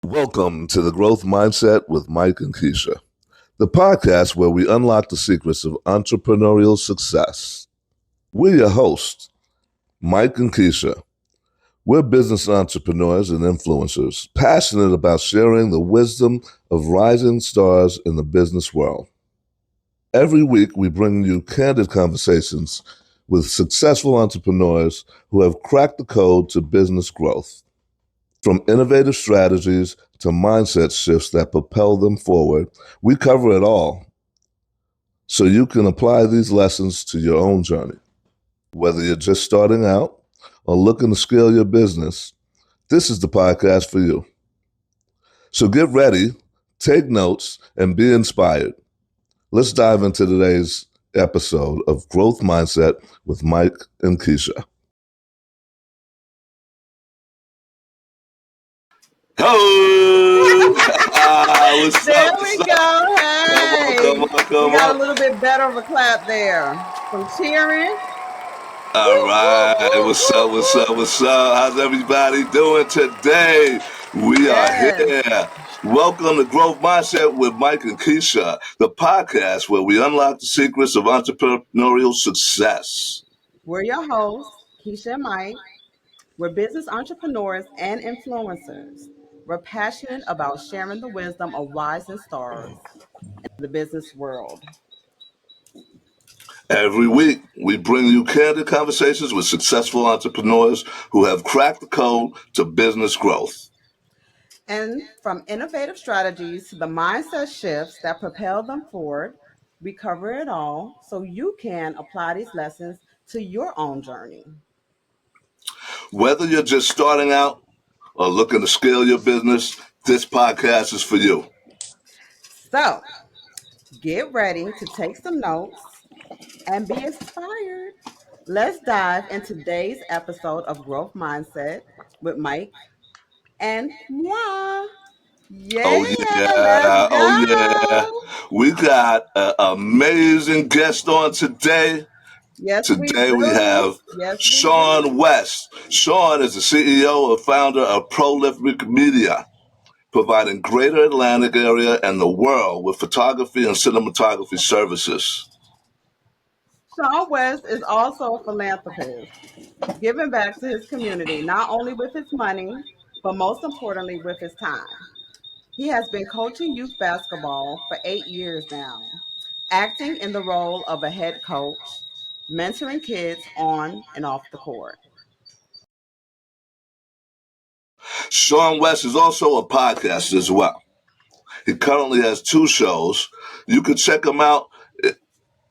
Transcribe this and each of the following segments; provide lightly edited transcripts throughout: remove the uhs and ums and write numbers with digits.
Welcome to the Growth Mindset with Mike and Keisha, the podcast where we unlock the secrets of entrepreneurial success. We're your hosts, Mike and Keisha. We're business entrepreneurs and influencers, passionate about sharing the wisdom of rising stars in the business world. Every week, we bring you candid conversations with successful entrepreneurs who have cracked the code to business growth. From innovative strategies to mindset shifts that propel them forward, we cover it all so you can apply these lessons to your own journey. Whether you're just starting out or looking to scale your business, this is the podcast for you. So get ready, take notes, and be inspired. Let's dive into today's episode of Growth Mindset with Mike and Keisha. Oh, what's There up? we What's go. up? Hey, Come on, come we got a on. little bit better of a clap there from cheering. All Woo, woo, right. woo, What's woo, up? What's woo. up? What's up? How's everybody doing today? We are Yes, here. Welcome to Growth Mindset with Mike and Keisha, the podcast where we unlock the secrets of entrepreneurial success. we're your hosts, Keisha and Mike. We're business entrepreneurs and influencers. We're passionate about sharing the wisdom of rising stars in the business world. Every week, we bring you candid conversations with successful entrepreneurs who have cracked the code to business growth. And from innovative strategies to the mindset shifts that propel them forward, we cover it all so you can apply these lessons to your own journey. Whether you're just starting out or looking to scale your business, this podcast is for you. So get ready to take some notes and be inspired. Let's dive into today's episode of Growth Mindset with Mike and moi. Oh Yeah, let's yeah, oh yeah. go. We got an amazing guest on today. Yes, we Today we do. have Yes, we Sean do. West. Sean is the CEO and founder of Prolific Media, providing Greater Atlantic area and the world with photography and cinematography services. Sean West is also a philanthropist, giving back to his community, not only with his money, but most importantly, with his time. He has been coaching youth basketball for 8 years now, acting in the role of a head coach, mentoring kids on and off the court. Sean West is also a podcaster as well. He currently has two shows. You can check him out.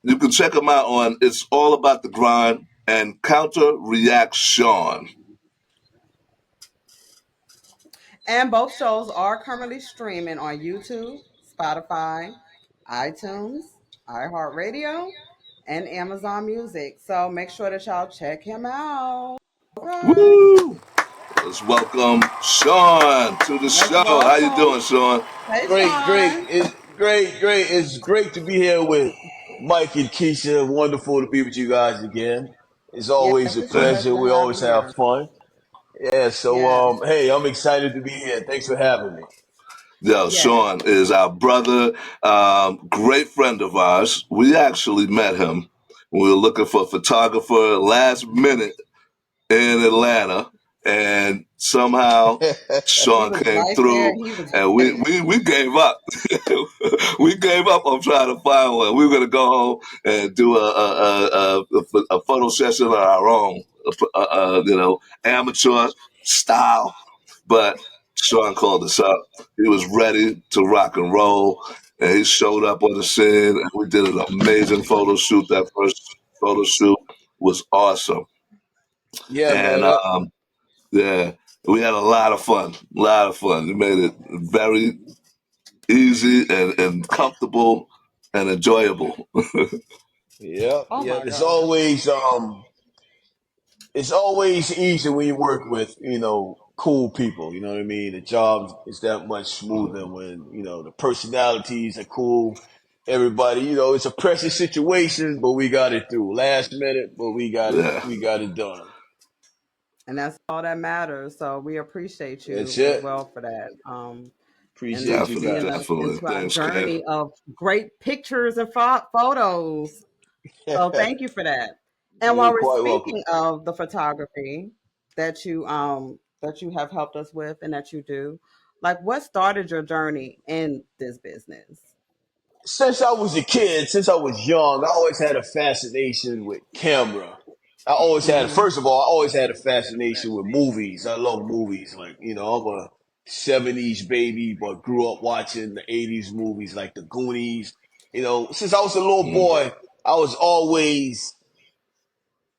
You can check him out on It's All About the Grind and Counter React Sean. And both shows are currently streaming on YouTube, Spotify, iTunes, iHeartRadio, and Amazon Music. So make sure that y'all check him out. Okay. Woo! Let's welcome Sean to the Let's show. How you welcome. doing, Sean? Hey, Great, great. Sean. It's great. It's great to be here with Mike and Keisha. Wonderful to be with you guys again. It's Yes, always a it's a pleasure pleasure. to We have always you have here. fun. Yeah, so Yes, hey, I'm excited to be here. Thanks for having me. Yo, yes. Sean is our brother, great friend of ours. We actually met him. We were looking for a photographer last minute in Atlanta, and somehow He Sean was came right there. through, He was and we ready. we, we gave up. We gave up on trying to find one. We were going to go home and do a photo session on our own, amateur style. But Sean called us up. He was ready to rock and roll, and he showed up on the scene, and we did an amazing photo shoot. That first photo shoot was awesome. Yeah, And man. yeah, we had a lot of fun. A lot of fun. We made it very easy and comfortable and enjoyable. Yeah, Oh yeah. my gosh. It's always easy when you work with cool people. You know what I mean. The job is that much smoother when the personalities are cool. Everybody, it's a pressure situation, but we got it through. Last minute, but we got it. Yeah. We got it done. And that's all that matters. So we appreciate That's you as it. well for that. And Appreciate you Definitely, seeing guys. us definitely. into our Thanks, Ken. journey of great pictures and photos. So thank you for that. And You're while we're quite welcome. speaking of the photography that you have helped us with and that you do, like what started your journey in this business? Since I was a kid, since I was young, I always had a fascination with camera. I always had, Hmm. first of all, I always had a fascination with movies. I love movies. Like, I'm a 70s baby, but grew up watching the 80s movies like the Goonies. Since I was a little Mm. boy, I was always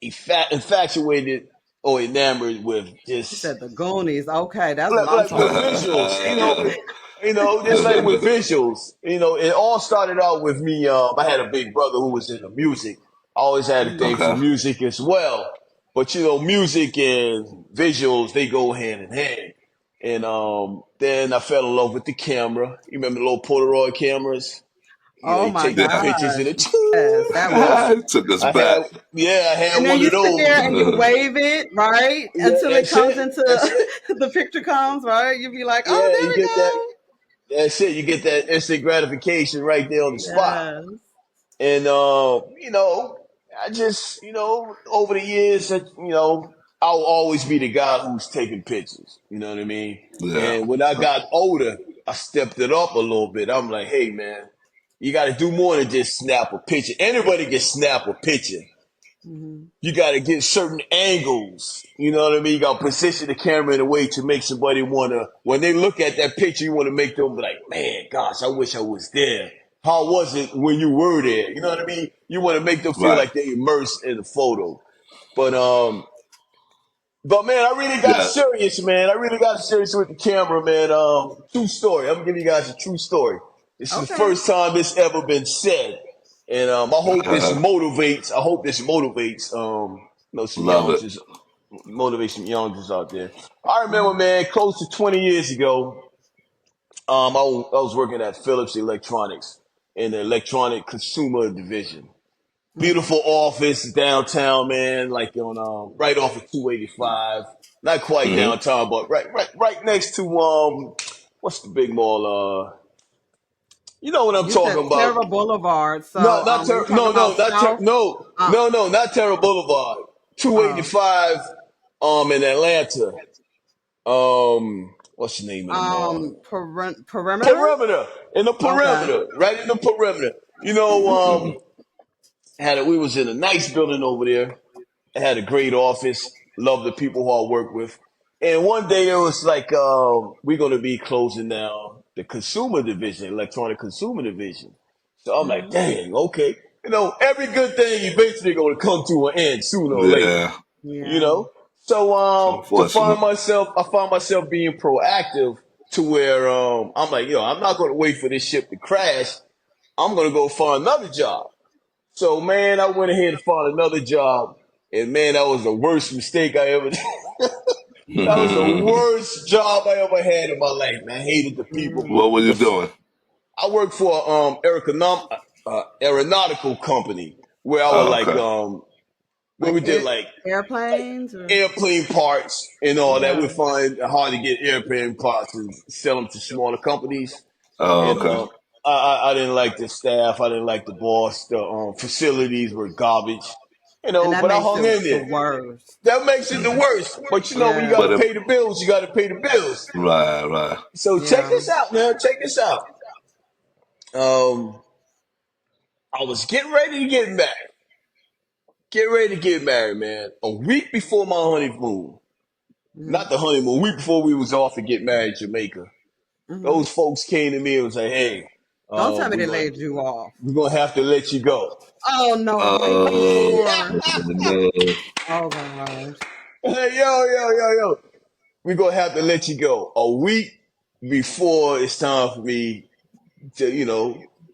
infatuated or enamored with You just said the Goonies. Okay, that's what like, I'm like with talking about. visuals, just like with visuals, it all started out with me. I had a big brother who was into music. I always had a thing Hmm. for Okay. music as well. But music and visuals, they go hand in hand. And then I fell in love with the camera. You remember the little Polaroid cameras? Oh You my take the Yeah. pictures and gosh. it. Yes, that was. Yeah. Took us I back. had, yeah, I And had then one you of sit those. there and you wave it, right? Yeah, Until it that's comes it. into That's it. the picture comes, right? You'll be like, oh, Yeah, you get that. there That's it. You get that instant gratification right there on the we spot. go. Yes. And I just, over the years that, I'll always be the guy who's taking pictures. You know what I mean? Yeah. And when I got older, I stepped it up a little bit. I'm like, hey man, you got to do more than just snap a picture. Anybody can snap a picture. Hmm. You got to get certain angles. You know what I mean? You got to position the camera in a way to make somebody want to, when they look at that picture, you want to make them be like, man, gosh, I wish I was there. How was it when you were there? You know what I mean? You want to make them feel Right. like they immersed in the photo. But but man, I really got Yeah. serious, man. I really got serious with the camera, man. True story. I'm gonna give you guys a true story. This is the Okay. first time this ever been said, and I hope this Uh, motivates. I hope this motivates. Some love it. youngsters, motivate some youngsters out there. I remember, man, close to 20 years ago, I was working at Phillips Electronics in the electronic consumer division. Hmm. Beautiful office downtown, man, like on right off of 285. Not quite Hmm. downtown, but right next to what's the big mall? You know what I'm You said talking about? Terra Boulevard. No, So are you talking no, about no, South? Uh, not Terra Boulevard. uh, 285 in Atlanta. What's the name of the mall? perimeter? Perimeter. In the Okay. perimeter. Right in the perimeter. Hmm. We was in a nice building over there. I had a great office. Love the people who I work with. And one day it was like, we're going to be closing down the consumer division, electronic consumer division. So I'm like, Hmm. dang, okay. Every good thing eventually going to come to an end sooner or later. Yeah. You Yeah. know. So It's unfortunate. I find myself being proactive to where I'm like, I'm not going to wait for this ship to crash. I'm going to go find another job. So man, I went ahead and found another job, and man, that was the worst mistake I ever. That was the worst job I ever had in my life. Man, I hated the people. Yeah. What were you doing? I worked for aeronautical company where I would Oh, like okay. where Like we did like airplanes or airplane parts and all that. yeah. We find it hard to get airplane parts and sell them to smaller companies. Oh, And okay. I didn't like the staff. I didn't like the boss. The facilities were garbage. And that But I makes hung it in the there. worst. That makes it the worst. But when you got Yeah. to But it, pay the bills, you got to pay the bills. right, right. So check Yeah. this out, man. Check this out. Um, I was getting ready to get married. Get ready to get married, man. A week before my honeymoon. Hmm. Not the honeymoon. A week before we was off to get married in Jamaica. Hmm. Those folks came to me and was like, "Hey, Don't tell me we're they going laid you off. we're gonna have to let you go." Oh no, wait, what Oh, for? no. Oh gosh. Hey, yo. We're gonna have to let you go a week before it's time for me to,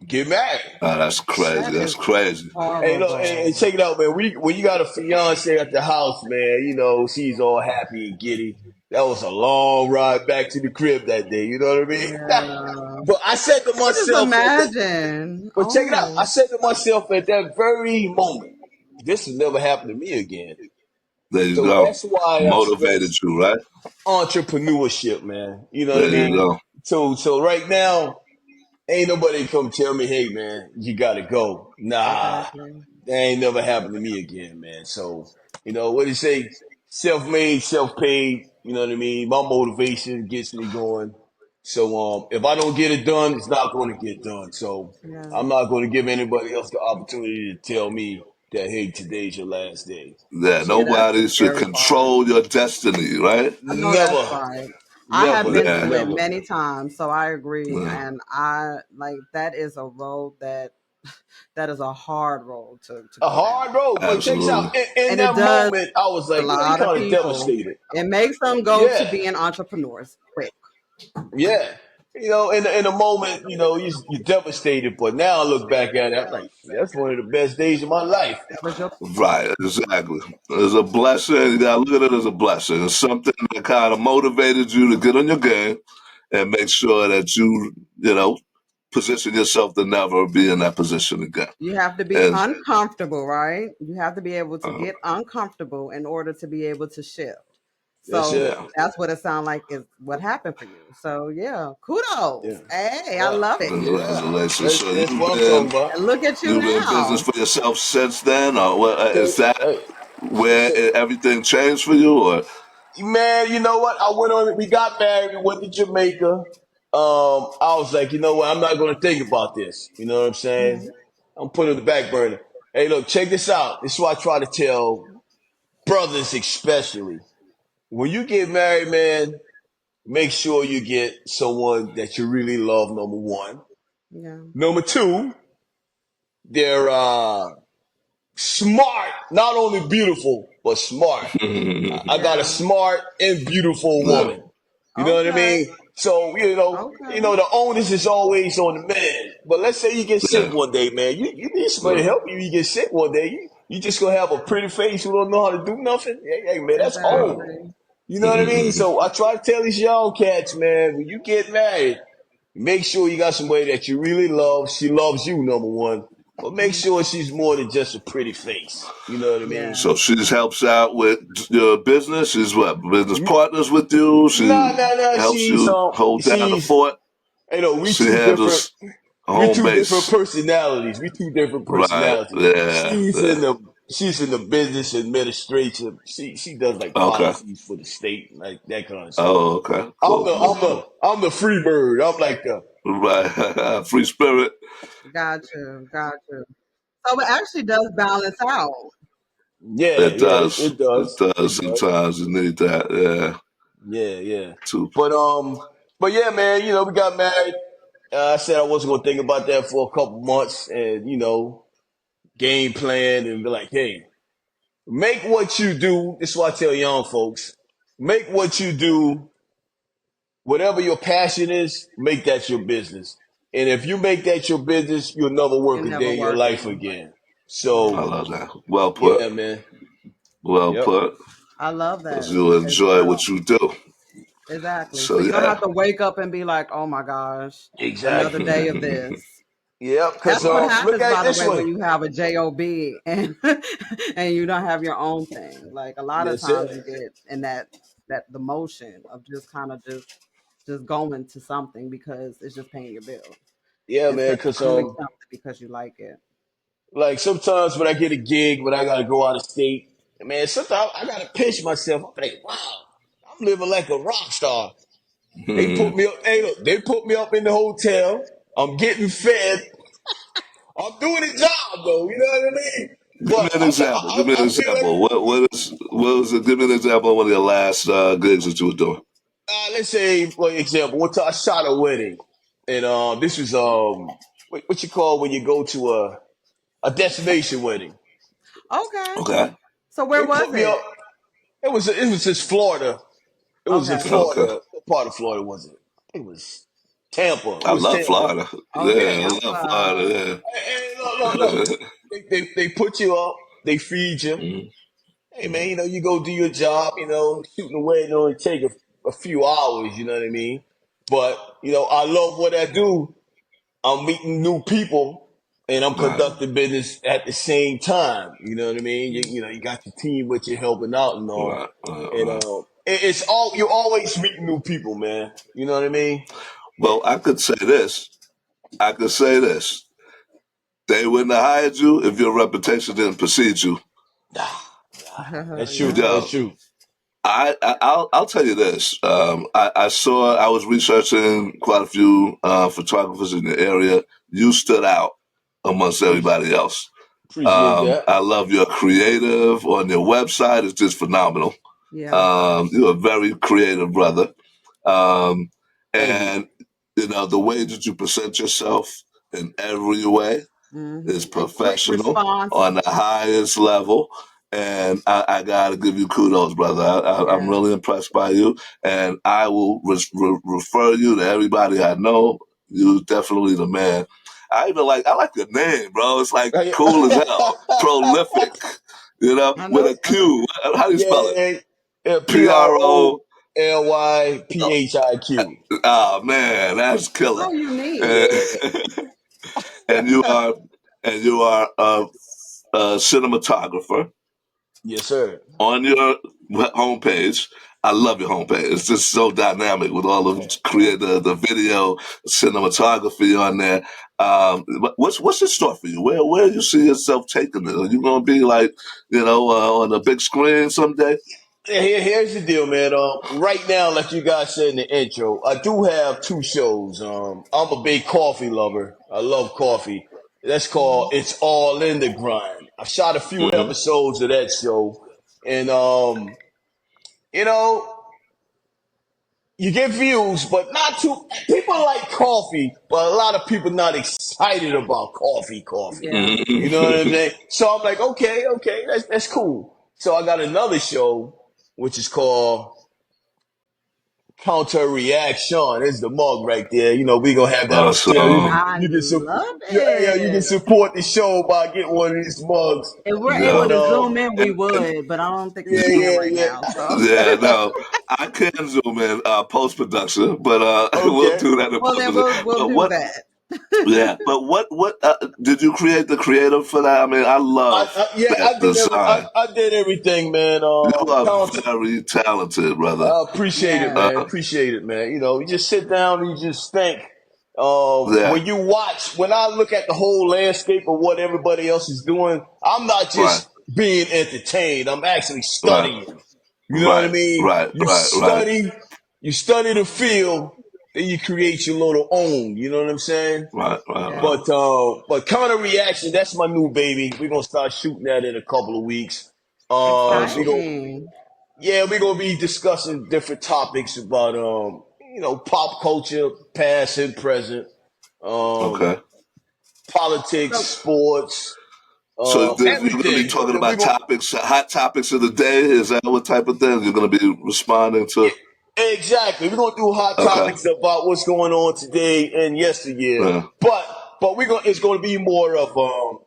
get married. Oh, that's crazy. That That's is crazy. Hey, look, and horrible. check it out, man. When you got a fiance at the house, man, she's all happy and giddy. That was a long ride back to the crib that day. You know what I mean? Yeah. But I said to I can just myself imagine. but check it out. I Oh. said to myself at that very moment, this will never happen to me again. There you So go. that's why I Motivated stress you, right? entrepreneurship, man. You know what I There you mean? Yeah. go. So right now, ain't nobody come tell me, hey man, you gotta go. Nah, Exactly. that ain't never happened to me again, man. So, what do you say? Self-made, self-paid, you know what I mean? My motivation gets me going. So if I don't get it done, it's not gonna get done. So Yeah. I'm not gonna give anybody else the opportunity to tell me that, hey, today's your last day. Yeah, See, So that's the nobody should scary part. control your destiny, right? I know that's never, right. I have never, been Yeah, through it never. many times, so I agree. yeah. And I like that is a road that is a hard road to A go hard down. road, but check this out. Absolutely. In And it that does moment, I was a like, you lot of kind of people. devastated. It makes them go to Yeah, being entrepreneurs quick. yeah. In the moment, you're devastated. But now I look back at it, I'm like, that's one of the best days of my life. That was your Right, exactly. It's a blessing. You gotta look at it as a blessing. It's something that kind of motivated you to get on your game and make sure that you position yourself to never be in that position again. you have to be And uncomfortable, right? You have to be able to uh, get uncomfortable in order to be able to shift. That's So it. yeah, that's what it sounds like is what happened for you. So yeah, Yeah, kudos. Hey, I yeah, love it. yeah. congratulations. That's So that's what I'm talking about. And look at you you've been in business now. for yourself since then, or what, is So, that where so everything changed for you? Or man, you know what? I went on. We got married. We went to Jamaica. I was like, you know what? I'm not going to think about this. You know what I'm saying? Mhm. I'm putting it on the back burner. Hey, look, check this out. This is what I try to tell brothers, especially when you get married, man. Make sure you get someone that you really love. Number one. Yeah. Number two, they're smart. Not only beautiful, but smart. I got a Yeah. smart and beautiful yeah, woman. You know what I Okay. mean? So, Okay. the onus is always on the man. But let's say you get sick yeah, one day, man. You need somebody yeah. to help you. You get sick one day. You just gonna have a pretty face who don't know how to do nothing. Hey, man, that's Right. old. Exactly. You know what I mean? So I try to tell these young cats, man, when you get married, make sure you got somebody that you really love. She loves you, number one. But make Mhm. sure she's more than just a pretty face. You know what I mean? Yeah. So she just helps out with your business. She's what, business partners with you. No, She no, no. helps you hold down the fort. We She two different. handles We home two different base. personalities. We two different Right. personalities. Yeah. Yeah. She's in the business administration. She does like Okay. policies for the state, like that kind of stuff. Oh, okay. I'm Cool. the Cool. I'm the Mhm. Cool. I'm the free bird. I'm like the Right. Free spirit. Got you. Got you. So it actually does balance out. yeah, It yeah, does. it It does. does. It does. Sometimes you need that. Yeah. Yeah, yeah. Too. But but yeah, man, we got married. I said I wasn't gonna think about that for a couple months and game plan and be like, hey, make what you do. This is what I tell young folks. Make what you do, whatever your passion is, make that your business. And if you make that your business, you'll never You work a never day in your work life again. again. I Yeah. So love that. Well put. yeah, man. Well Yep. put. I love Because that you as enjoy well. what you do. Exactly. So So you don't yeah. have to wake up and be like, oh my gosh, another Exactly. day of this. Yep. Cause That's what look happens, at it by the this way, when way. you have a job and and you don't have your own thing. Like a lot of That's it. times you get in that the motion of just kind of just going to something because it's just paying your bills Yeah, man. instead of Cause doing something because you like it. like sometimes when I get a gig, when I gotta go out of state, man, sometimes I gotta pinch myself. I'm like, wow, I'm living like a rock star. They put me up. Hey, look, they put me up in the hotel. I'm getting fed. I'm doing the job though. You know what I mean? Give me But an example. Give me an I feel like, example. What was it? Give me an example of one of your last gigs that you were doing. let's say, for example, one time I shot a wedding, and this was what you call when you go to a destination wedding. Okay. Okay. So where They was put me it? up. It was just Florida. It was in Okay. Okay. Florida. What part of Florida was it? It was Tampa. It I was love Tampa. Florida. Oh, Yeah, I love Tampa. Florida. Hey, look. Yeah. They put you up. They feed you. Mhm, Hey, man, mhm. you go do your job. Shooting a wedding only take a few hours. You know what I mean? But I love what I do. I'm meeting new people. and I'm Right. conducting business at the same time. You know what I mean? You got your team, but you're helping out and all. Right. Right. And Right. it's all you're always meeting new people, man. You know what I mean? Well, I could say this. I could say this. They wouldn't have hired you if your reputation didn't precede you. That's true. Yeah. That's Yo, true. I'll tell you this. I was researching quite a few photographers in the area. You stood out amongst everybody else. Appreciate that. I love your creative on your website. It's just phenomenal. Yeah. You're a very creative brother. Um, Thank you. and, the way that you present yourself in every way is Hmm. And quick professional response. on the highest level. And I got to give you kudos, brother. I'm Yeah. really impressed by you. And I will refer you to everybody I know. You're definitely the man. I like your name, bro. It's like cool as hell. Prolific, I with know. a Q. How do you spell it? Yeah, yeah, P R O. PROLYPHIQ. Oh man, that's killer. So unique. And, Yeah. and you are a cinematographer Yes, sir. on your homepage. I love your homepage. It's just so dynamic with all of Thank create you. the video cinematography on there. What's in store for you? Where you see yourself taking it? Are you gonna be like on a big screen someday? Here's the deal, man. Right now, like you guys said in the intro, I do have two shows. I'm a big coffee lover. I love coffee. That's called Mhm. It's All in the Grind. I shot a few Hmm. episodes of that show, and you know, you get views, but not too. People like coffee, but a lot of people not excited about coffee. Coffee. Yeah. You know what I'm Hmm. saying? So I'm like, okay, that's cool. So I got another show, which is called Counter Reaction. Is the mug right there. We gonna have that on sale. You can So I you can love you can it. support the show by getting one of these mugs. If we're able yeah, And to zoom in, we and would, but I don't think we can yeah, right now. So, yeah, yeah. no, I can zoom in post production, but we'll Okay. do that in well, post then production. we'll But do what? that. Yeah, but what did you create the creative for that? I mean, I love Yeah, that design. I did everything, man. You are Counter. very talented, brother. I appreciate it, Yeah. man. Appreciate it, man. You just sit down and you just think. Yeah, When I look at the whole landscape of what everybody else is doing, I'm not right, just being entertained. I'm actually right, studying. You know what I right, mean? right, right, right, You study the field, then you create your little own. You know what I'm saying? right, right, Yeah. right. But counter reaction, that's my new baby. We're gonna start shooting that in a couple of weeks. We Awesome. go Exciting. Yeah, we're gonna be discussing different topics about pop culture, past and present, um, Okay. politics, So, sports, So you're going to be everything. talking We're about gonna topics, hot topics of the day. Is that what type of thing you're going to be responding yeah, to? exactly. We're gonna do hot Okay. topics about what's going on today and yesteryear, Yeah. but it's gonna be more of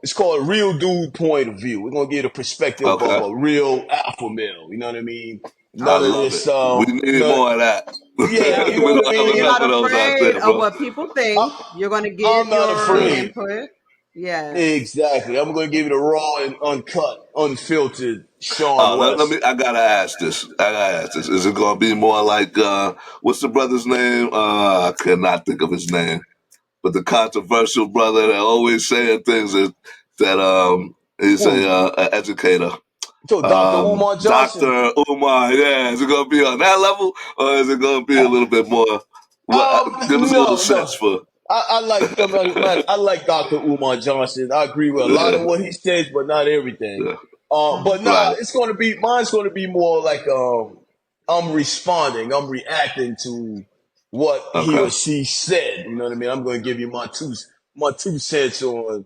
it's called a real dude point of view. We're gonna get a perspective of Okay. a real alpha male. You know what I mean? I None of love it. this. We need None. more of that. Yeah, yeah, you We know what don't I have you're mean. enough not of those out afraid there, of bro. what people think. You're going to give I'm not your Yeah. afraid. input. Yes. Exactly. I'm going to give you the raw and uncut, unfiltered Sean Let West. me. I gotta ask this. I gotta ask this. Is it gonna be more like what's the brother's name? I cannot think of his name. But the controversial brother that always saying things that he's Who? a educator. So Dr. Umar Johnson. Dr. Umar, yeah, is it gonna be on that level or is it gonna be a little bit more? What? Give us a little No, sense no. for. I like Dr. Umar Johnson. I agree with a lot of Yeah, what he says, but not everything. yeah, But nah, right. mine's going to be more like, I'm responding, I'm reacting to what he Okay, or she said. You know what I mean? I'm going to give you my 2 cents on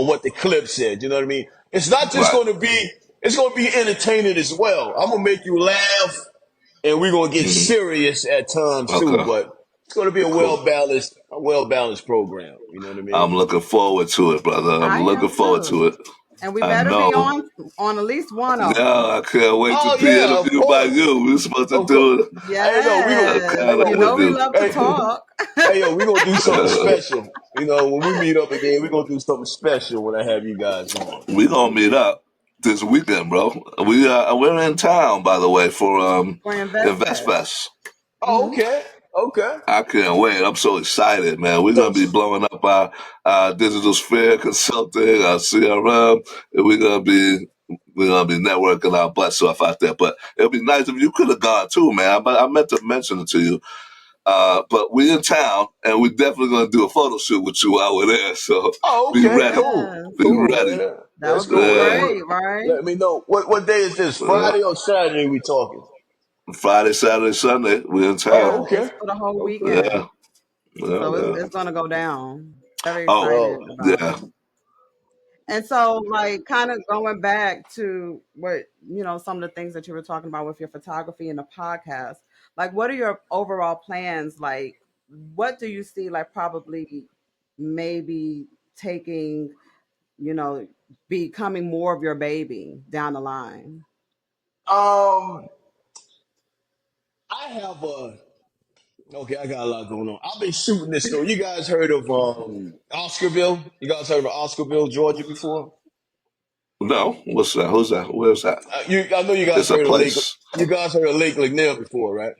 what the clip said. You know what I mean? It's not just right. going to be, it's going to be entertaining as well. I'm going to make you laugh and we're going to get Hmm. serious at times too, Okay, but it's going to be cool. a well balanced program. You know what I I'm mean? looking forward to it, brother. I'm I looking am forward too. to it. And we I better be know. on at least one of them. Yeah, I can't wait to Oh be yeah, of interviewed by course, you. We're supposed to of course. do Hey, no, a Yes. kind of You know we interview. love to hey, talk. hey, yo, we gonna do something special. You know, when we meet up again, we gonna do something special when I have you guys on. We gonna meet up this weekend, bro. We're in town, by the way, for For Invest Invest Fest. Fest. Oh, Hmm. okay, okay. I can't wait. I'm so excited, man. We're So, gonna be blowing up our digital sphere consulting, our CRM, and we're gonna be networking our butt off out there. But it'd be nice if you could have gone too, man. But I meant to mention it to you. But we in town, and we're definitely gonna do a photo shoot with you while we're there. So oh, be okay, ready. cool, Yes. Be cool, ready. man. That That's would be cool. Yeah, great, right? Let me know what day is this? yeah. Friday or Saturday? We talking? Friday, Saturday, Sunday, we're in Oh, town. Yeah, okay, it's for the whole okay. Yeah, weekend. yeah, So yeah. it's gonna go down. Very Oh, excited Yo, about yeah. it. And so, like, kind of going back to what, some of the things that you were talking about with your photography and the podcast, like, what are your overall plans? Like, what do you see, like, probably maybe taking, you know, becoming more of your baby down the line? um, I have a okay. I got a lot going on. I've been shooting this though. You guys heard of Oscarville? You guys heard of Oscarville, Georgia before? No, what's that? Who's that? Where's that? I know you guys It's a heard of Lake. place. You guys heard of Lake Lanier before, right?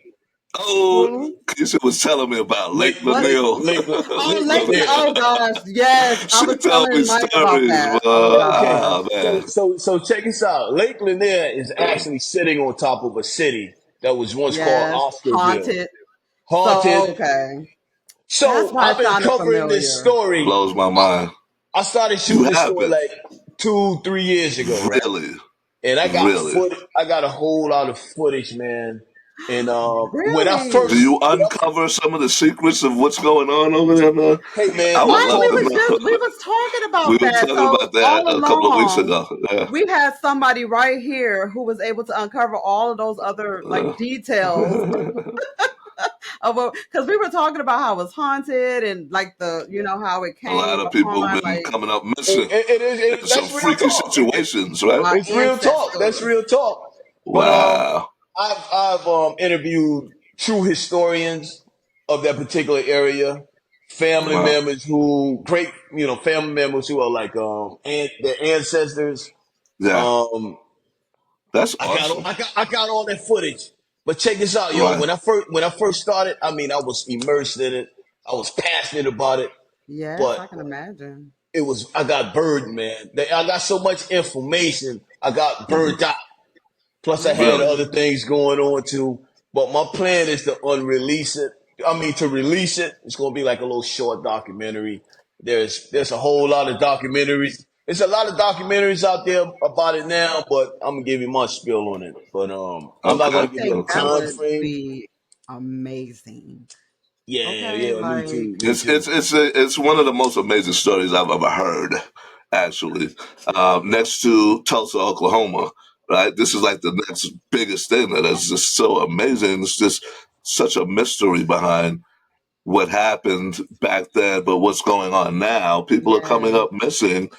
Oh, Who? Keisha was telling me about Lake Lake What? Lake Lanier. Lake Oh, Lake Lakeland. Lanier. Oh, gosh. Yes. I She was told me telling Mike about stories, that. Oh, Okay, gosh. oh man. so check this out. Lake Lanier is actually sitting on top of a city that was once called Yes. Oscarville, Haunted. haunted. So, okay. That's So why I've it been sounded covering this familiar. story. Blows my mind. I started You shooting this have story been. like 2, 3 years ago, right? Really? And Really? I got a whole lot of footage, man. And Do Really? you uncover some of the secrets of what's going on over there, man? hey man, I would I'm Mike, love we to was talking. just we know. was talking We about were that. talking So about that all a couple of weeks along, ago. Yeah. we had somebody right here who was able to uncover all of those other like details of what, because we were talking about how it was haunted and like the how it A lot came of people upon been like coming up It, missing it, it is in some that's real freaky talk. situations, right? our It's real talk. That's ancestors. real talk. But Wow. I've interviewed true historians of that particular area, family Wow. members family members who are like their ancestors. Yeah. Um, That's awesome. I got all that footage. But check this out, yo. Right. When I first started, I mean, I was immersed in it. I was passionate about it, Yes, but I can imagine. I got burdened, man. I got so much information. I got Hmm. burnt out. Plus, I had Really? other Mm. things going on too. But my plan is to unrelease it. I mean, to release it. It's going to be like a little short documentary. There's a whole lot of documentaries. There's a lot of documentaries out there about it now, but I'm gonna give you my spill on it. But I'm not I gonna Okay. give you think a that Okay. time would frame. be amazing. Yeah, Okay, yeah, me like too, me It's too. it's it's it's one of the most amazing stories I've ever heard. Actually, next to Tulsa, Oklahoma, right? This is like the next biggest thing that is just so amazing. It's just such a mystery behind what happened back then, but what's going on now. People are coming yes, up missing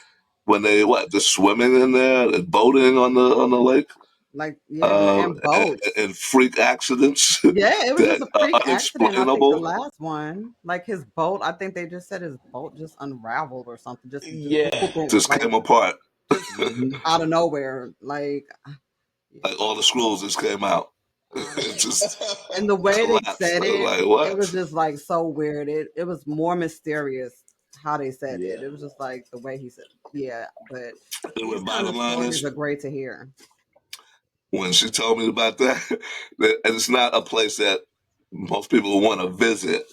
when they just swimming in there and boating on the lake, like yeah, and and, boats. and freak accidents Yeah, it was just that a are freak accident. I think the unexplainable. last one, like his boat. I think they just said his boat just unraveled or something. Just boom, boom, Yeah. boom, Just like came apart. just Hmm. out of nowhere. Like yeah, Like all the screws just came out. out of It just and the way they collapsed. said Like it was what? just like so weird. It was more mysterious how they said it. Yeah. It was just like the way he said, yeah. But Anyway, these kind of bottom line stories is are great to hear. when she told me about that, that and it's not a place that most people want to visit,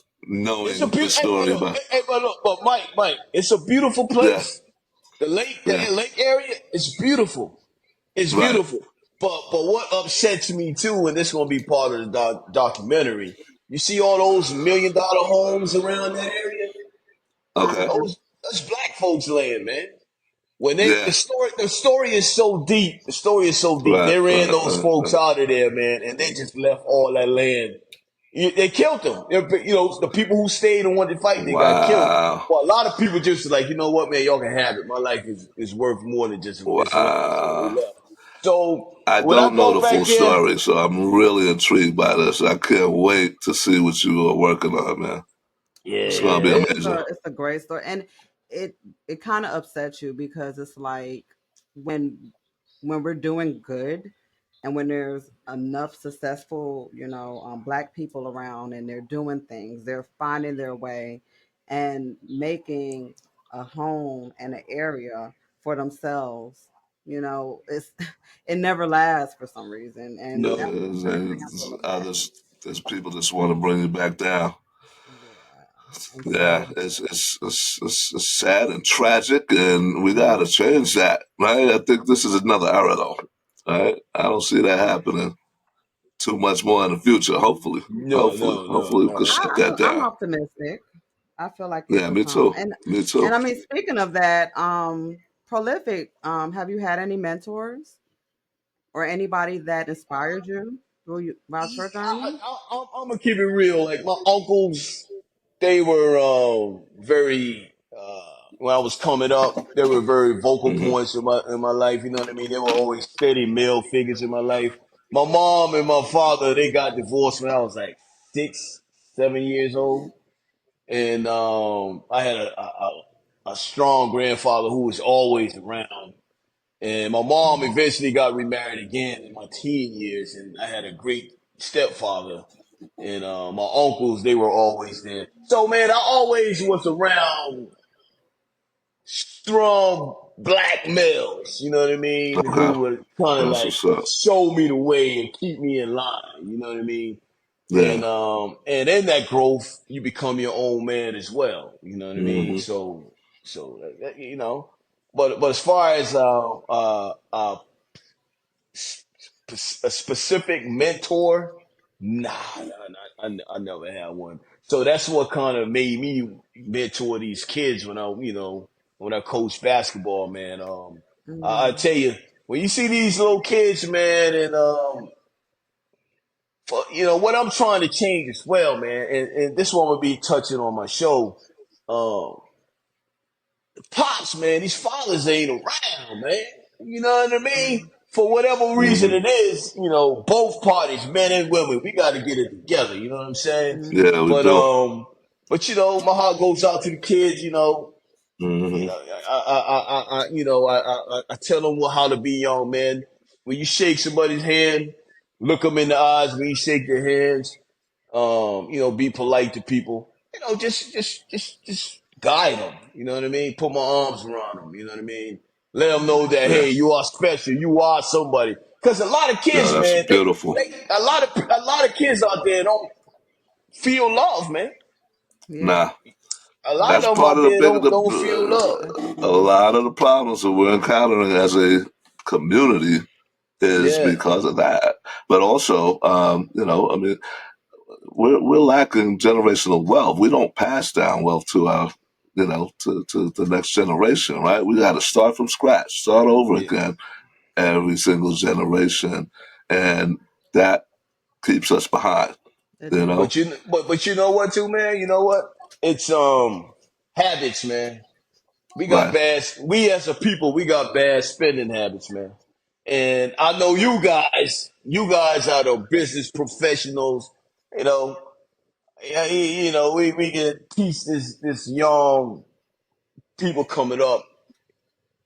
It's a knowing the beautiful. Hey, story look, about. but look, but Mike, it's a beautiful Yeah, place. The lake, yeah, lake area is beautiful. It's right. beautiful. But what upsets me too, and this is gonna be part of the documentary. You see all those $1 million homes around that area. Okay. Hmm. That's black folks' land, man. When Yeah, the story is so deep. The story is so deep. right, They ran right, those right, folks right. out of there, man, and they just left all that land. They killed them. You know, the people who stayed and wanted to fight, they got killed. Wow. Well, a lot of people just like, you know what, man, y'all can have it. My life is worth more than just this land, so they Wow. left. So I when I don't know go the back full there, story, so I'm really intrigued by this. I can't wait to see what you are working on, man. It's yeah, gonna Yeah, be it's amazing. a great story, and it it kind of upsets you because it's like when we're doing good, and when there's enough successful, black people around, and they're doing things, they're finding their way, and making a home and an area for themselves. It's it never lasts for some reason, and No, no, that's the first thing I feel about. there's people just want to bring you back down. Yeah, and Yeah, so. it's sad and tragic, and we gotta change that, right? I think this is another era, though. Right? I don't see that happening too much more in the future. Hopefully, we can no. shut that I'm down. optimistic. I feel like it Yeah, will me come. too. Me And too. I mean, speaking of that, prolific. Have you had any mentors or anybody that inspired you throughout your journey? I'm gonna keep it real. Like my uncles, they were very. When I was coming up, they were very vocal Hmm. points in my life. You know what I mean? They were always steady male figures in my life. My mom and my father, they got divorced when I was like 6, 7 years old, and I had a strong grandfather who was always around. And my mom Mhm. eventually got remarried again in my teen years, and I had a great stepfather. And my uncles, they were always there. So man, I always was around strong black males, you know what I mean, who Okay, would kind of that's like what's up. show me the way and keep me in line, you know what I mean? Yeah. And in that growth, you become your own man as well, you know what I mean? Hmm. You know, but as far as a specific mentor, I never had one. So that's what kind of made me mentor these kids when when I coached basketball, man. I Mm, tell you, when you see these little kids, man, and what I'm trying to change as well, man, and this one will be touching on my show. Um, Pops, man, these fathers ain't around, man. You know what I mean? mm, For whatever reason Hmm. it is, both parties, men and women, we got to get it together. You know what I'm saying? Yeah, mhm, we But do. my heart goes out to the kids. Hmm. I tell them how to be young, man. When you shake somebody's hand, look them in the eyes when you shake their hands. Be polite to people. Just guide them. You know what I mean? Put my arms around them. You know what I mean? Let them know that Yeah. hey, you are special. You are somebody. Because a lot of No, kids, that's man, beautiful. a lot of kids out there don't feel love, man. yeah, Nah, A lot of that's yeah, them part out of the there bigger don't feel love. a definitely. lot of the problems that we're encountering as a community is Yeah, because of that. But also, I mean, we're lacking generational wealth. We don't pass down wealth to our, to the next generation, right? We got to start from scratch, start over yeah. again every single generation, and that keeps us behind. It You does. know, But you know what, too, man? You know what? It's habits, man. right? We as a people, we got bad spending habits, man. And I know you guys are the business professionals, you know. Yeah, we can teach this young people coming up,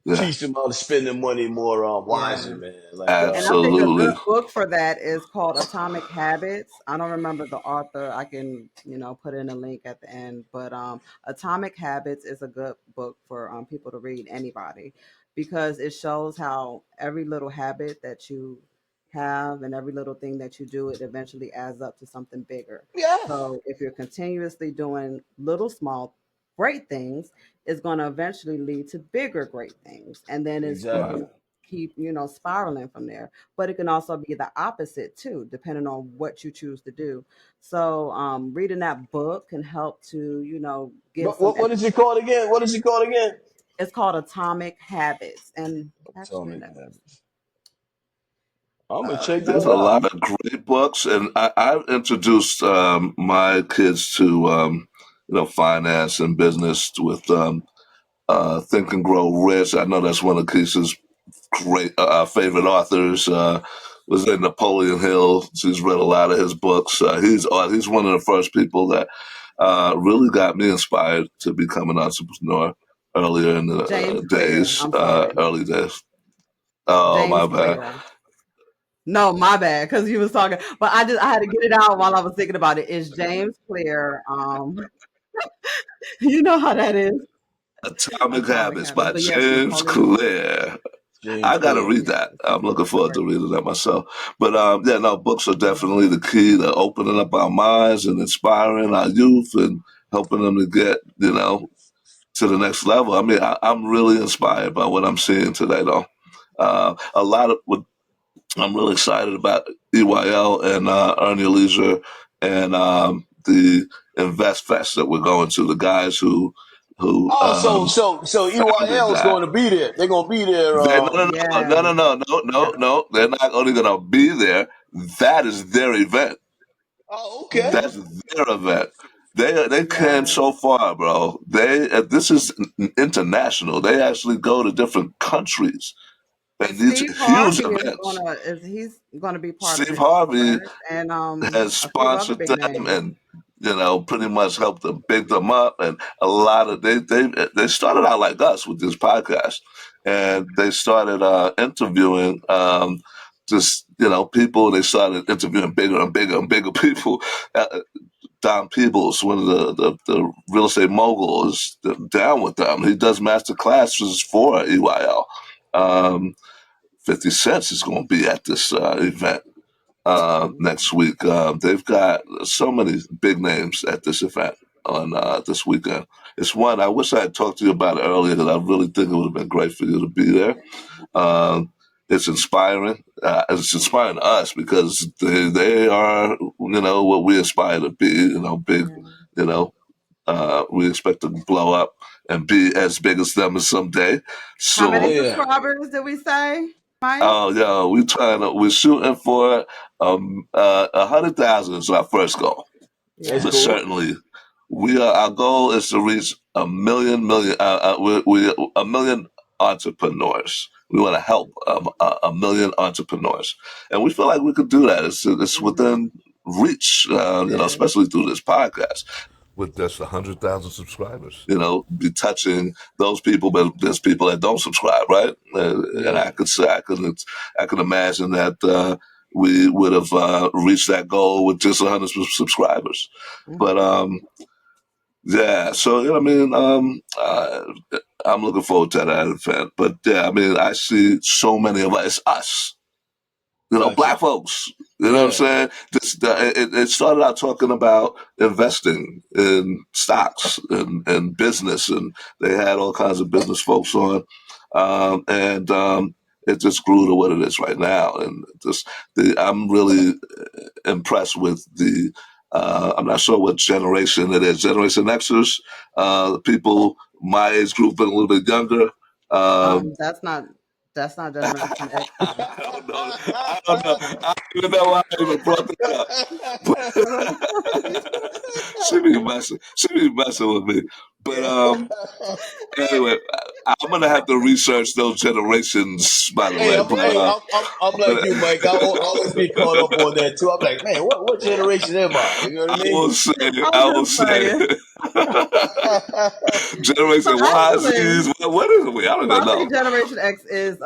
Yeah, teach them how to spend their money more wiser, Yeah. man. Like And I think a good absolutely. book for that is called Atomic Habits. I don't remember the author. I can, put in a link at the end. But Atomic Habits is a good book for people to read, anybody, because it shows how every little habit that you have and every little thing that you do, it eventually adds up to something bigger. yeah, So if you're continuously doing little small great things, it's going to eventually lead to bigger great things. And then it's Right. exactly. going to keep spiraling from there, but it can also be the opposite too, depending on what you choose to do. So reading that book can help to give But some what is it called again? What is it called again? it's called Atomic Habits, and actually Atomic let's habits. I'm gonna check There's that a out. lot of great books, and I've introduced my kids to finance and business with Think and Grow Rich. I know that's one of Keisha's great favorite authors. Was in Napoleon Hill. She's read a lot of his books. He's one of the first people that really got me inspired to become an entrepreneur earlier in the James Clear. I'm sorry. early days. Oh, my James bad. Clear. No, my bad, because you was talking, but I had to get it out while I was thinking about it. It's James Clear. You know how that is. Atomic Atomic Habits Habits. by But yes, James Napoleon. Clear. James I got to Clear. read that. Yes, I'm looking it's forward to great. reading that myself. But yeah, no, books are definitely Mhm. the key to opening up our minds and inspiring our youth and helping them to get, to the next level. I mean, I'm really inspired by what I'm seeing today, though. A lot of what I'm really excited about EYL and Earn Your Leisure and the Invest Fest that we're going to. The guys who Oh, so founded EYL is that. going to be there. They're going to be there. Yeah, No. They're not only going to be there. That is their event. Oh, okay. hmm That's their event. They came yeah. so far, bro. This is international. They actually go to different countries, and these Steve huge Harvey events. is he's gonna be part of Steve it too, Harvey correct? And has a few other sponsored big them, names. and pretty much helped them big them up. And a lot of they started out like us with this podcast, and they started interviewing just people. They started interviewing bigger and bigger and bigger people. Don Peebles, one of the real estate moguls, is down with them. He does master classes for EYL. 50 Cent is going to be at this event next Mhm. week. They've got so many big names at this event on this weekend. It's one I wish I had talked to you about it earlier because I really think it would have been great for you to be there. Um, it's inspiring. It's inspiring to us because they are, what we aspire to be. Big. Yeah. You know, we expect to blow up and be as big as them someday. How Oh many So, yeah, subscribers did we say, Mike? oh yeah, we're shooting for 100,000 is our first goal. that's But Yeah. cool. certainly, our goal is to reach a million entrepreneurs. We want to help a million entrepreneurs, and we feel like we could do that. It's hmm within reach, It is. especially through this podcast. With just 100,000 subscribers, be touching those people, but there's people that don't subscribe, right? And Yeah. I could imagine that we would have reached that goal with just 100 subscribers. But hmm yeah, so I'm looking forward to that event. But yeah, I mean, I see so many of us, it's us, Gotcha. black folks. You know what I'm Yeah. saying? It started out talking about investing in stocks and business, and they had all kinds of business folks on, and it just grew to what it is right now. And I'm really impressed with the. I'm not sure what generation it is. Generation Xers, people my age group and a little bit younger. Um, That's not Generation X though. I don't know. I don't know. I don't even know why I even brought that up. She be messing with me. But anyway, I'm gonna have to research those generations. By the Hey, way, I'm but hey, I'm like you, Mike. I always get caught up on that too. I'm like, man, what generation am I? You know what I I mean? will say, I'm I will just say, saying. So Generation Y, actually, Z's. What is it? I don't so even I think know. Generation X is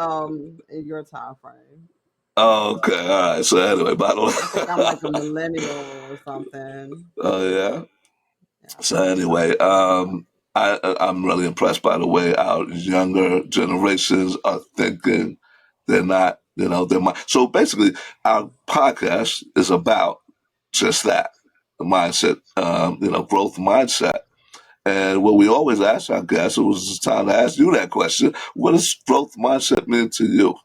in your time frame. Okay, all right. So anyway, by the I think I'm like a way, millennial or something. oh yeah. Yeah. So anyway, I'm really impressed by the way our younger generations are thinking. They're not, so basically, our podcast is about just that, the mindset, growth mindset. And what we always ask our guests, it was time to ask you that question. What does growth mindset mean to you?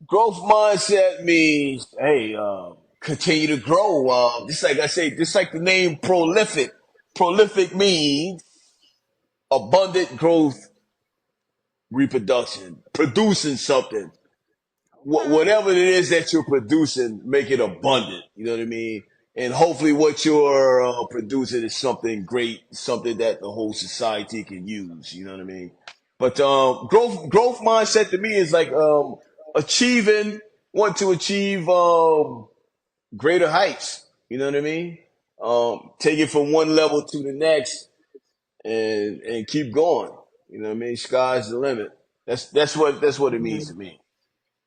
Growth mindset means, hey, continue to grow. Just like I say, just like the name prolific. Prolific means abundant growth, reproduction, producing something. whatever it is that you're producing, make it abundant. You know what I mean? And hopefully, what you're producing is something great, something that the whole society can use. You know what I mean? But growth mindset to me is like achieving, want to achieve greater heights. You know what I mean? Take it from one level to the next, and keep going. You know what I mean? Sky's the limit. That's what it means Mhm. to me.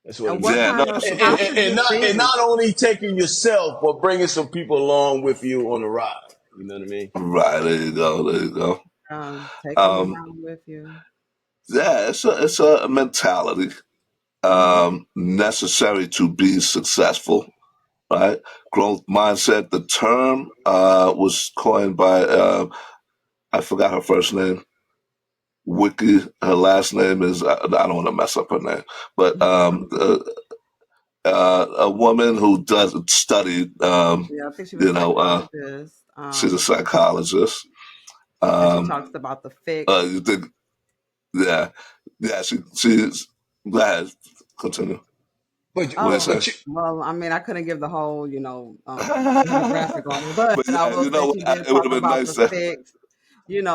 That's what it And what means. Yeah, no, kind of, it's, how it's should you And think? not only taking yourself, but bringing some people along with you on the ride. You know what I mean? right. There you go. There you go. Take them Um, around with you. yeah, it's a mentality Hmm. necessary to be successful. Right, growth mindset. The term was coined by I forgot her first name. Wiki. Her last name is I don't want to mess up her name, but a woman who does study. Yeah, I think she was You a know, psychologist. she's a psychologist. And she Um, talks about the fix. you think, yeah, yeah. She's glad. Continue. But What do you Oh, say? but you, well, I mean, I couldn't give the whole, demographic on it, But but I yeah, will you say know she what? did It would talk have been about nice the to fix,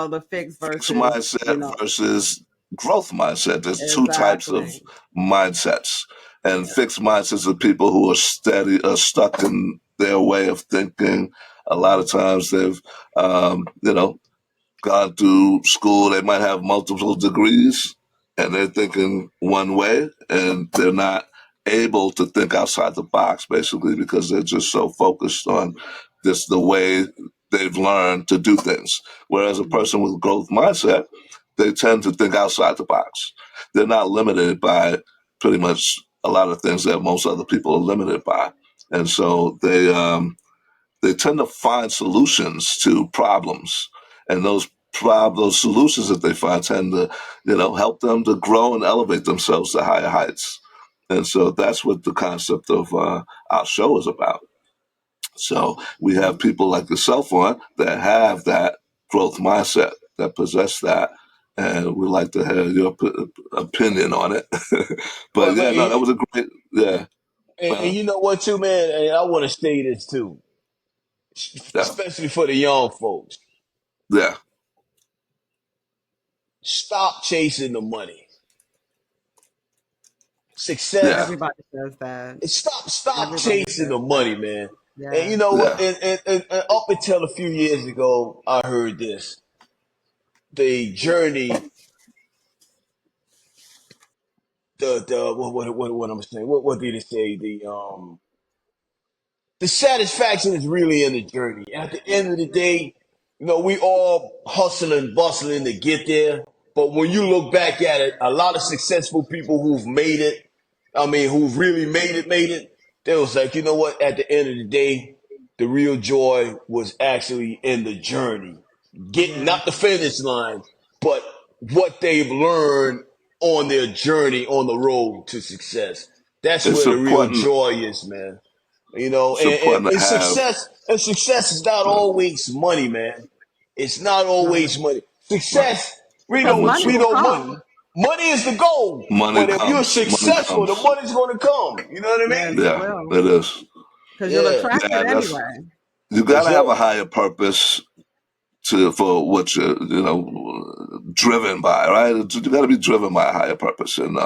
the fix fixed versus, mindset versus growth mindset. There's two types of exactly. mindsets, and Yeah. fixed mindsets are people who are stuck in their way of thinking. A lot of times they've, gone through school. They might have multiple degrees, and they're thinking one way, and they're not able to think outside the box, basically, because they're just so focused on this the way they've learned to do things. Whereas a Mhm. person with growth mindset, they tend to think outside the box. They're not limited by pretty much a lot of things that most other people are limited by, and so they tend to find solutions to problems, and those solutions that they find tend to help them to grow and elevate themselves to higher heights. And so that's what the concept of our show is about. So we have people like yourself on that have that growth mindset, that possess that, and we'd like to hear your opinion on it. But but yeah, no, that was a great, yeah, and uh, you know what too, man. And I want to say this too, yeah, especially for the young folks. yeah, Stop chasing the money. yeah, Success. Everybody says that. Stop Everybody chasing says the money, that. man. And you Yes. know what? yeah. And up until a few years ago, I heard this. The journey, the what I'm saying. What did it say? The satisfaction is really in the journey. At the end of the day, we all hustling and bustling to get there. But when you look back at it, a lot of successful people who've made it, I mean, who've really made it, they was like, you know what? At the end of the day, the real joy was actually in the journey. Getting Yeah. not the finish line, but what they've learned on their journey on the road to success. That's It's where the real important. joy is, man. You know, It's important to and have. success is not uh, always money, man. It's not No. always money. Right. Success, Because money we will know money. come. Money is the goal, Money but if you're comes. Money successful, the comes. money's going to come. You know what I Yes, mean? it Yeah, will. it is. Because you'll Yeah. attract Yeah, it that's anyway. you got Yes, to have sir. a higher purpose for what you're driven by, right? You got to be driven by a higher purpose, and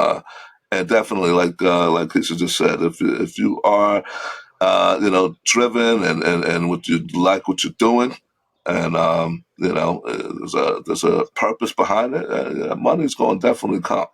definitely like Keisha just said, if you are driven and what you like what you're doing, and there's a purpose behind it, yeah, money's going to definitely come.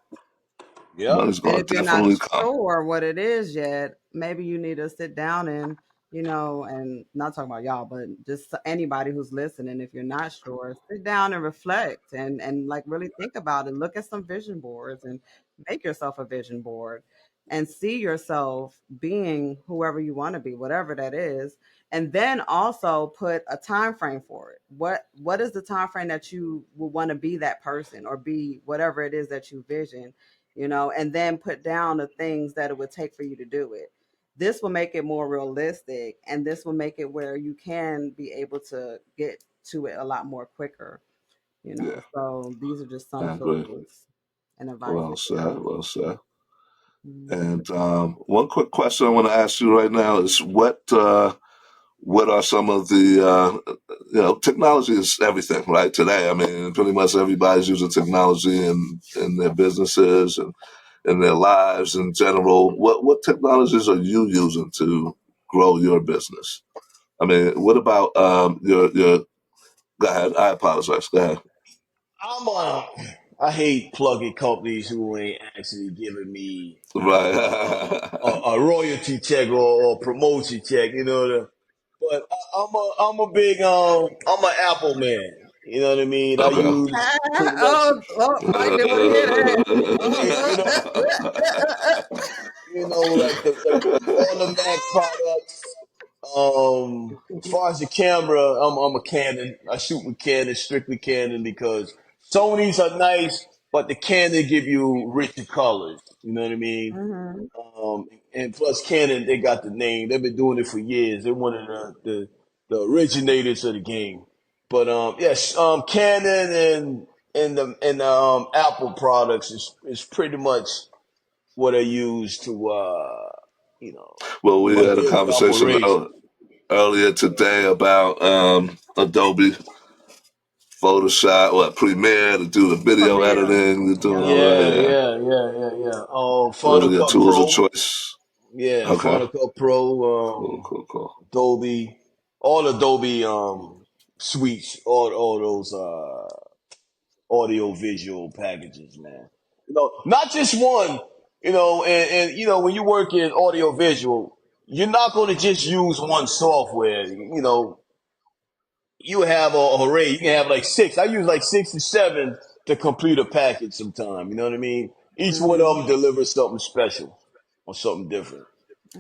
Yep. Money's And going if to you're not definitely come. sure what it is yet, maybe you need to sit down and, and not talking about y'all, but just anybody who's listening, if you're not sure, sit down and reflect and like really think about it. Look at some vision boards and make yourself a vision board and see yourself being whoever you want to be, whatever that is. And then also put a time frame for it. What is the time frame that you will want to be that person or be whatever it is that you vision, and then put down the things that it would take for you to do it. This will make it more realistic, and this will make it where you can be able to get to it a lot more quicker. Yeah, So these are just some I agree. tools and advice Well I said. give. Well said. Mhm. And one quick question I want to ask you right now is what are some of the technology is everything right today. I mean, pretty much everybody's using technology in their businesses and in their lives in general. What technologies are you using to grow your business? I mean, what about your? Go ahead. I apologize. Go ahead. I'm I hate plugging companies who ain't actually giving me Right. a royalty check or promotion check. But I'm a big I'm an Apple man. You know what I mean? I Okay. use pretty much Oh, oh, Mike didn't want to hear that. you know like the all the Mac products. As far as the camera, I'm a Canon. I shoot with Canon, strictly Canon, because Sony's are nice, but the Canon give you richer colors. You know what I mean? Mm-hmm. And plus Canon, they got the name. They've been doing it for years. They're one of the originators of the game. But yes, Canon and Apple products is pretty much what I use to you know Well, in we my had a daily conversation operation. earlier today about Adobe Photoshop, Premiere to do the video Premiere. editing. You're doing Yep. all right, Yeah, yeah. yeah, yeah, yeah, yeah. Those are Final your Cut tools of Pro. choice. Yeah, Okay. Final Cut Pro. Cool, cool, cool. Adobe, all Adobe suites, all those audio visual packages, man. Not just one. And when you work in audio visual, you're not going to just use one software. You have a array. You can have like six. I use like 6 or 7 to complete a package sometime. You know what I mean? Each one of Mm-hmm. them delivers something special or something different.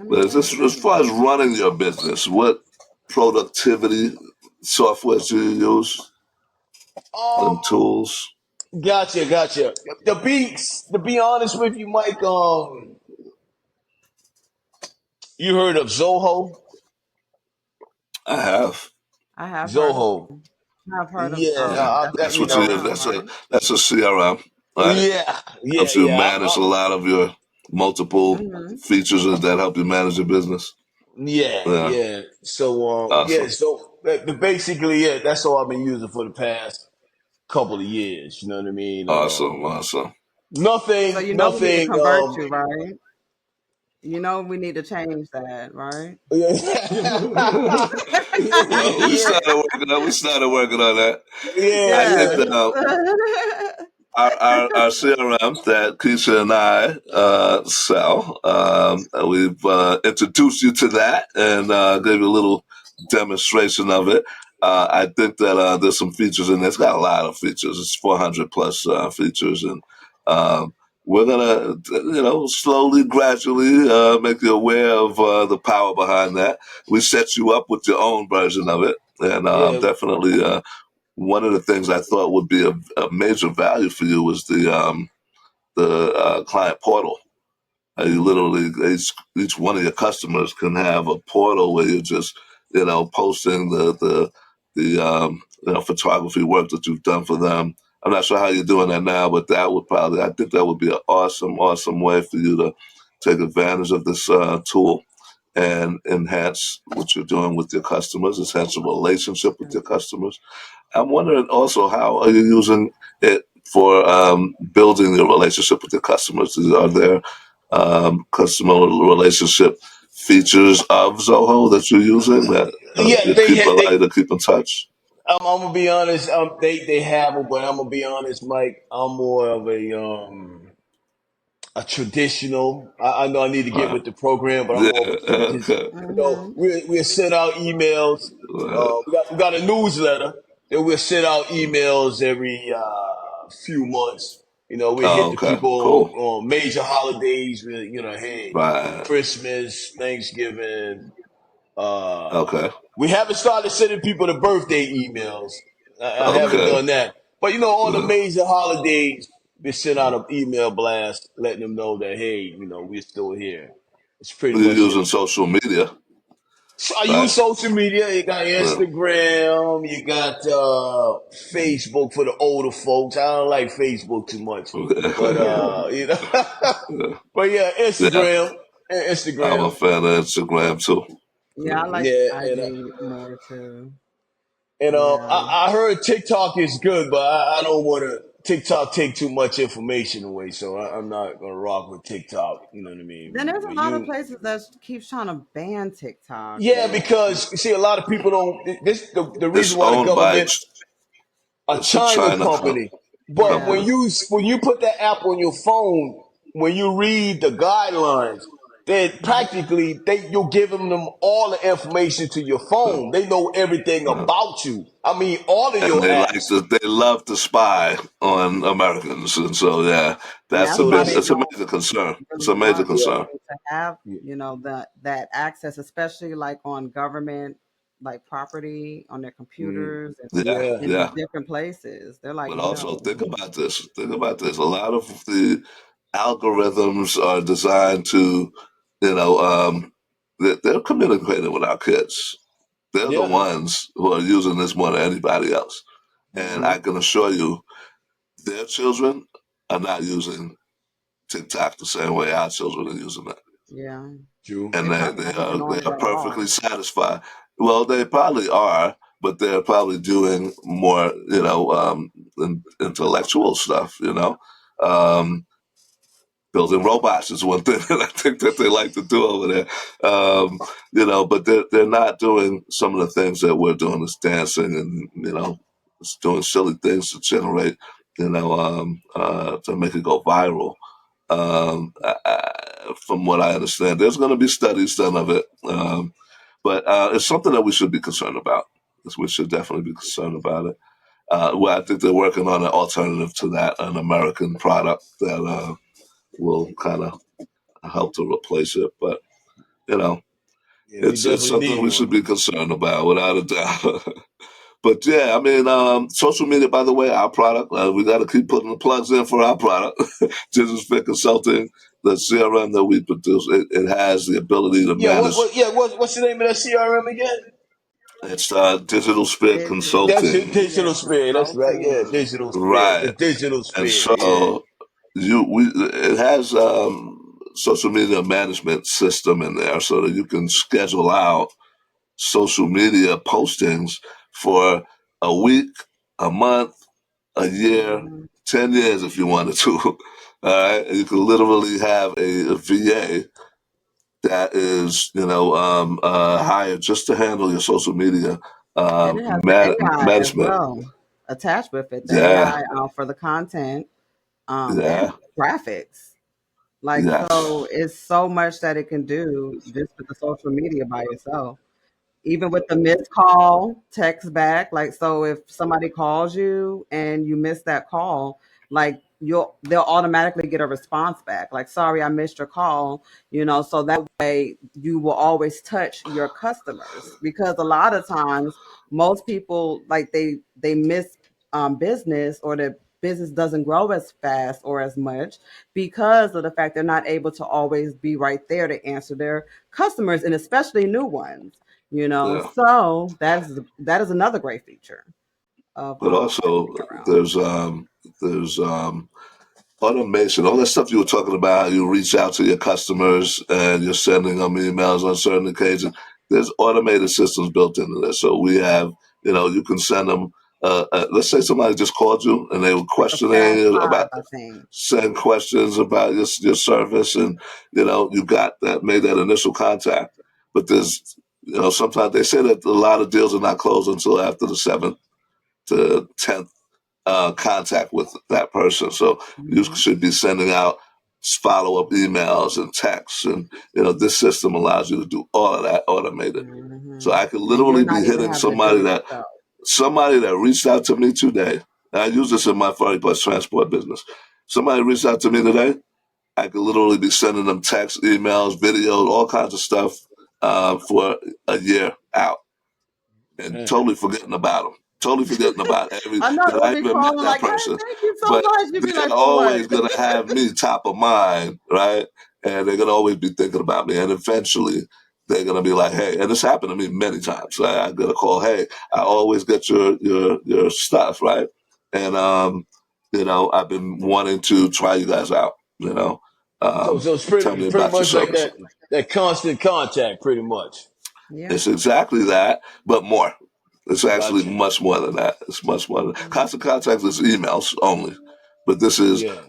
I But mean, is this, as that's far as running your business, what productivity software do you use Um, and tools? gotcha. To be honest with you, Mike, you heard of Zoho? I have. I have heard of Zoho. I've heard of Yeah, Yeah. that's a that, That's what you use. CRM, That's right? a CRM, right? yeah, yeah, Helps you yeah. manage a lot of your multiple Mm-hmm. features that help you manage your business. Yeah, Yeah. yeah. So, yeah, Awesome. so basically, yeah, that's all I've been using for the past couple of years. You know what I mean? Awesome. Awesome. So you know we need to Nothing. convert you, right? You know we need to change that, right? Yeah, Well, we started working on that. yeah, I think Yes. that our CRM that Keisha and I sell, we've introduced you to that and gave you a little demonstration of it. I think that there's some features in there. It's got a lot of features. It's 400 plus features, and um, we're gonna, slowly, gradually make you aware of the power behind that. We set you up with your own version of it, and yeah, definitely. One of the things I thought would be a major value for you was the client portal. You literally each one of your customers can have a portal where you're just posting the photography work that you've done for them. I'm not sure how you're doing that now, but I think that would be an awesome way for you to take advantage of this tool and enhance what you're doing with your customers, enhance your relationship with your customers. I'm wondering also, how are you using it for building your relationship with your customers? Are there customer relationship features of Zoho that you're using that yeah. you allow you to keep in touch? I'm gonna be honest. They have it, but I'm gonna be honest, Mike. I'm more of a traditional. I know I need to get Uh, with the program, but I'm yeah, more of a traditional. okay. Mm-hmm. We'll send out emails. We got a newsletter that we'll send out emails every few months. We Oh, hit the okay, people cool. on major holidays. Hey, Right. Christmas, Thanksgiving. Okay. We haven't started sending people the birthday emails. I haven't Okay. done that. But on the Uh, major holidays, we send out an email blast letting them know that, hey, we're still here. It's pretty You're much it. using social media. So I right? use social media. You got Yeah. Instagram. You got Facebook for the older folks. I don't like Facebook too much, but you know. But yeah, Yeah, I'm a Instagram. fan of Instagram too. Yeah, I like Yeah, IG more too. and Yeah. I heard TikTok is good, but I don't want to TikTok take too much information away, so I'm not gonna rock with TikTok. You know what I Then mean? there's a But lot of you, places that keeps trying to ban TikTok. yeah, And because you see, a lot of people don't. This the It's reason why the owned by government, a it's a China China company. But yeah, company. when you put that app on your phone, when you read the guidelines, then practically you're giving them all the information to your Uh, phone. They know everything uh, about you. I mean, all of and your apps. they love to spy on Americans, and so yeah, and that's that's a So why big, they it's a this, don't major concern. It's really a major want yeah, concern. people to have, yeah, that access, especially like on government like property on their mm, computers and Yeah, yeah, in these yeah. different places. They're like, But also no. think about this. Think about this. A lot of the algorithms are designed to, you know, they're communicating with our kids. They're the yeah. ones who are using this more than anybody else. And Hmm. I can assure you, their children are not using TikTok the same way our children are using it. Yeah. True. And They probably not even they on it are at all. perfectly satisfied. Well, they probably are, but they're probably doing more, intellectual stuff. Building robots is one thing that I think that they like to do over there. But they're not doing some of the things that we're doing, is dancing and doing silly things to generate, to make it go viral. From what I understand, there's going to be studies done of it, but it's something that we should be concerned about. We should definitely be concerned about it. Well, I think they're working on an alternative to that, an American product that will kind of help to replace it. But you know, Yeah, we it's definitely something need we should one. be concerned about, without a doubt. But yeah, I mean, social media. By the way, our product. We got to keep putting the plugs in for our product. Digital Fit Consulting, the CRM that we produce, it has the ability to Yeah, manage. what's the name of that CRM again? It's Digital Sphere Digital That's it, Consulting, Sphere Digital Sphere. That's right. Yeah, Consulting. Digital Sphere. The right? Digital And Sphere. Yeah. so it has social media management system in there, so that you can schedule out social media postings for a week, a month, a year, Mhm. 10 years if you wanted to. All right, and you can literally have a VA that is, hired just to handle your social media And it has the AI as management. well attached with it. The Yeah, AI for the content, and yeah, graphics. Like, yes, so it's so much that it can do just with the social media by itself. Even with the missed call, text back. Like, so if somebody calls you and you miss that call, like they'll automatically get a response back. Like, sorry, I missed your call. So that way you will always touch your customers, because a lot of times most people, like, they miss business, or the business doesn't grow as fast or as much because of the fact they're not able to always be right there to answer their customers, and especially new ones. yeah. So that is another great feature of But also around. there's automation, all that stuff you were talking about. You reach out to your customers and you're sending them emails on certain occasions. There's automated systems built into this. So we have, you can send them. Let's say somebody just called you and they were A questioning fast you five, about, I think. send questions about your service, and you got that, made that initial contact. But there's, sometimes they say that a lot of deals are not closed until after the 7th to 10th contact with that person. So you Hmm. should be sending out follow up emails and texts, and this system allows you to do all of that automated. So Hmm. I could And you're literally be not even hitting having to do it yourself. somebody that reached out to me today. And I use this in my 40 plus transport business. Somebody reached out to me today. I could literally be sending them texts, emails, videos, all kinds of stuff for a year out, and Man. totally forgetting about them. Totally forgetting about I know that they'll I be even met calling that like, "Hey, person. thank you so But much." You'd be they're like, "For what?" always gonna have me top of mind, right? And they're gonna always be thinking about me. And eventually, they're gonna be like, hey, and this happened to me many times. I get a call, hey, I always get your stuff, right? And I've been wanting to try you guys out, So it's tell pretty me pretty about your much like service. that constant contact, pretty much. Yeah. It's exactly that, but more. It's actually Gotcha. much more than that. It's much more than Mhm. constant contact is emails only, but this is Yeah.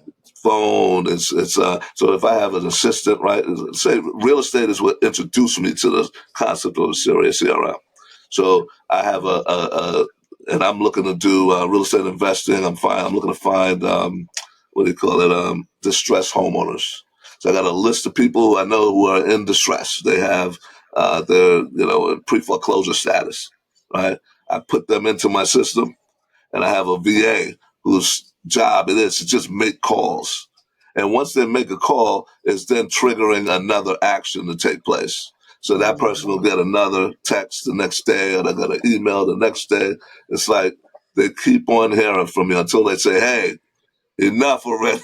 phone. It's so if I have an assistant, right? Say real estate is what introduced me to the concept of a serious CRM. So I have and I'm looking to do real estate investing. I'm looking to find what do you call it? Distressed homeowners. So I got a list of people who I know who are in distress. They have their in pre foreclosure status, right? I put them into my system, and I have a VA whose job it is to just make calls. And once they make a call, it's then triggering another action to take place. So that person will Mhm. get another text the next day, or they get an email the next day. It's like they keep on hearing from you until they say, "Hey, enough already."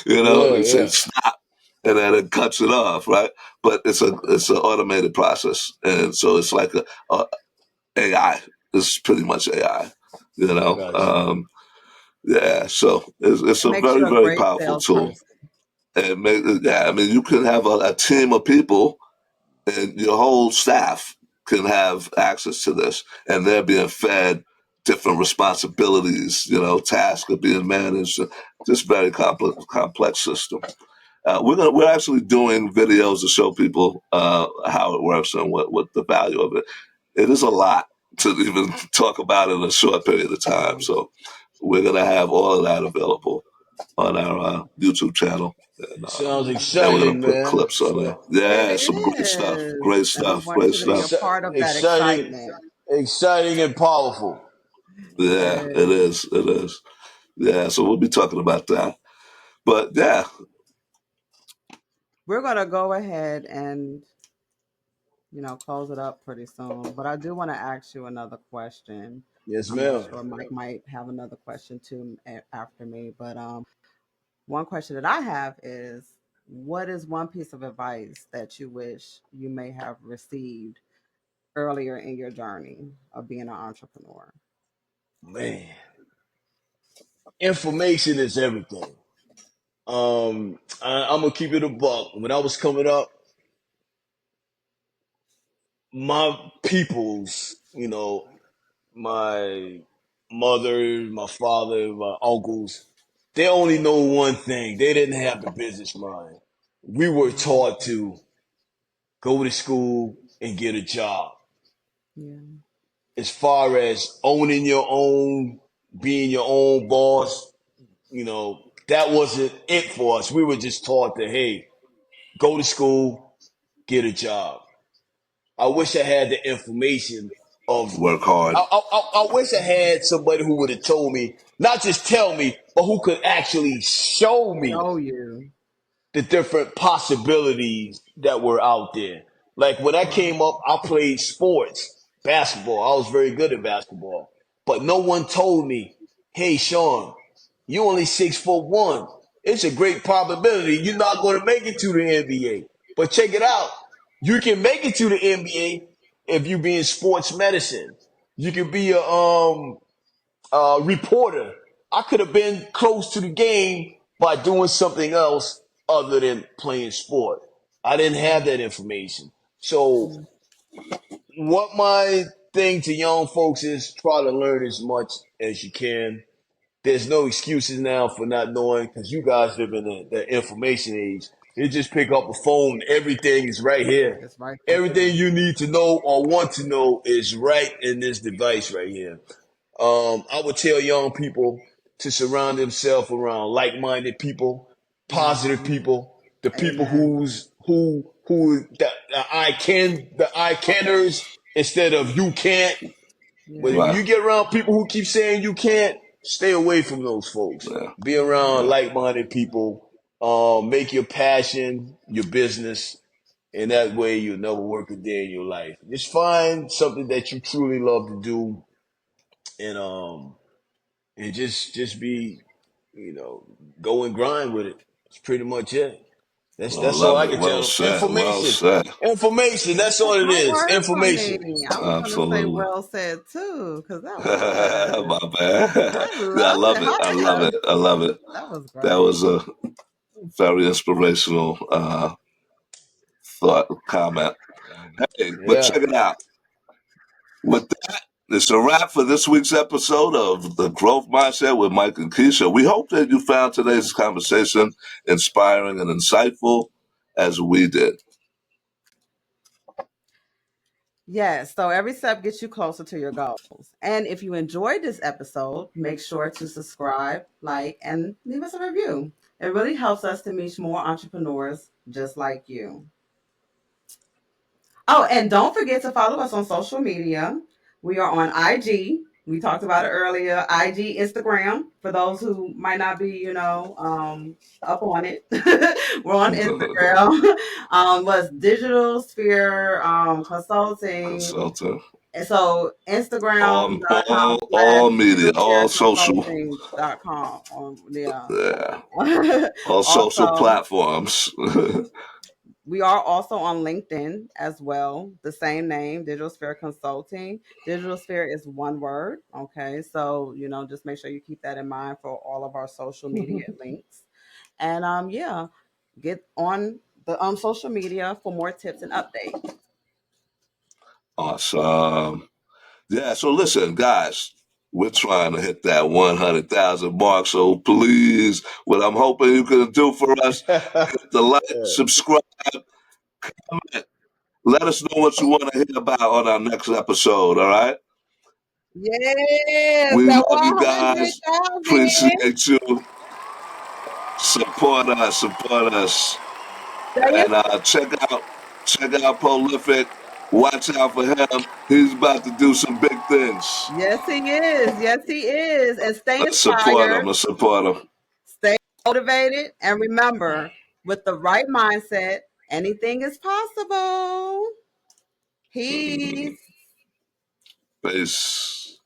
Yeah, They say yeah. stop, and then it cuts it off, right? But it's an automated process, and so it's like a AI. It's pretty much AI. You know, Gotcha. um, yeah. So it's It a makes very you a very great powerful tool. salesperson. Yeah, I mean, you can have a team of people, and your whole staff can have access to this, and they're being fed different responsibilities. Tasks are being managed. Just very complex system. We're actually doing videos to show people how it works and what the value of it. It is a lot to even talk about in a short period of time. Yes. So we're gonna have all of that available on our YouTube channel, It sounds and we're gonna exciting, put man. clips on there. It Yeah, some great stuff. is. Great And we stuff. want Great you to be a stuff. part of that Exciting, excitement. exciting and powerful. Yeah, it Yes. is. It is. Yeah, so we'll be talking about that. But yeah, We're going to go ahead and, close it up pretty soon. But I do want to ask you another question. Yes, I'm not ma'am. sure Mike might have another question too after me. But one question that I have is, what is one piece of advice that you wish you may have received earlier in your journey of being an entrepreneur? Man, information is everything. I'm gonna keep it a buck. When I was coming up, my peoples, my mother, my father, my uncles, they only know one thing. They didn't have the business mind. We were taught Mhm. to go to school and get a job. Yeah. As far as owning your own, being your own boss, that wasn't it for us. We were just taught that, hey, go to school, get a job. I wish I had the information of. work hard. I wish I had somebody who would have told me, not just tell me, but who could actually show me Show you. the different possibilities that were out there. Like when I Right. came up, I played sports, basketball. I was very good at basketball, but no one told me, "Hey, Sean, you only 6'1". It's a great probability you're not going to make it to the NBA. But check it out, you can make it to the NBA if you be in sports medicine. You can be a reporter. I could have been close to the game by doing something else other than playing sport. I didn't have that information. So, Mm. what my thing to young folks is try to learn as much as you can. There's no excuses now for not knowing because you guys live in the information age. You just pick up a phone, everything is right here. It's right there for Everything you. you need to know or want to know is right in this device right here. I would tell young people to surround themselves around like-minded people, positive Hmm. people, the people Amen. who the I canners instead of you can't. Yeah. When Right. you get around people who keep saying you can't, stay away from those folks. Yeah. Be Yeah. around Yeah. like-minded people. Make your passion your business, and that way you'll never work a day in your life. Just find something that you truly love to do, and just be, go and grind with it. That's pretty much it. That's all Love I it. can Well tell them. said. Well Information. said. Information. That's all it Don't is. work for me. Information. I was gonna say Absolutely. well said too, because that was My good. bad. I Yeah, I love love it. it. I love it. I love it. That was That great. was a very inspirational thought comment. Hey, but Yeah. check it out. With that, it's a wrap for this week's episode of The Growth Mindset with Mike and Keisha. We hope that you found today's conversation inspiring and insightful as we did. Yes, so every step gets you closer to your goals. And if you enjoyed this episode, make sure to subscribe, like, and leave us a review. It really helps us to reach more entrepreneurs just like you. Oh, and don't forget to follow us on social media. We are on IG. We talked about it earlier. IG, Instagram. For those who might not be, up on it, we're on Instagram. Was Digital Sphere Consulting. Consultant. And so Instagram.com slash All media, digital sphere all social, consulting.com. Yeah. yeah, all social Also, platforms. we are also on LinkedIn as well. The same name, Digital Sphere Consulting. Digital Sphere is one word. Okay. So, just make sure you keep that in mind for all of our social media links. And yeah, get on the social media for more tips and updates. Awesome. Yeah, so listen, guys, we're trying to hit that 100,000 mark. So please, what I'm hoping you can do for us, hit the like, subscribe, comment. Let us know what you want to hear about on our next episode, all right? Yes, We that love you guys. 100,000. Appreciate you. Support us, support us. Say it. And check out Prolific. Watch out for him. He's about to do some big things. Yes, he is. Yes, he is. And stay Let's support him. inspired, Let's support him. stay motivated, and remember, with the right mindset, anything is possible. Mhm. Peace. Peace.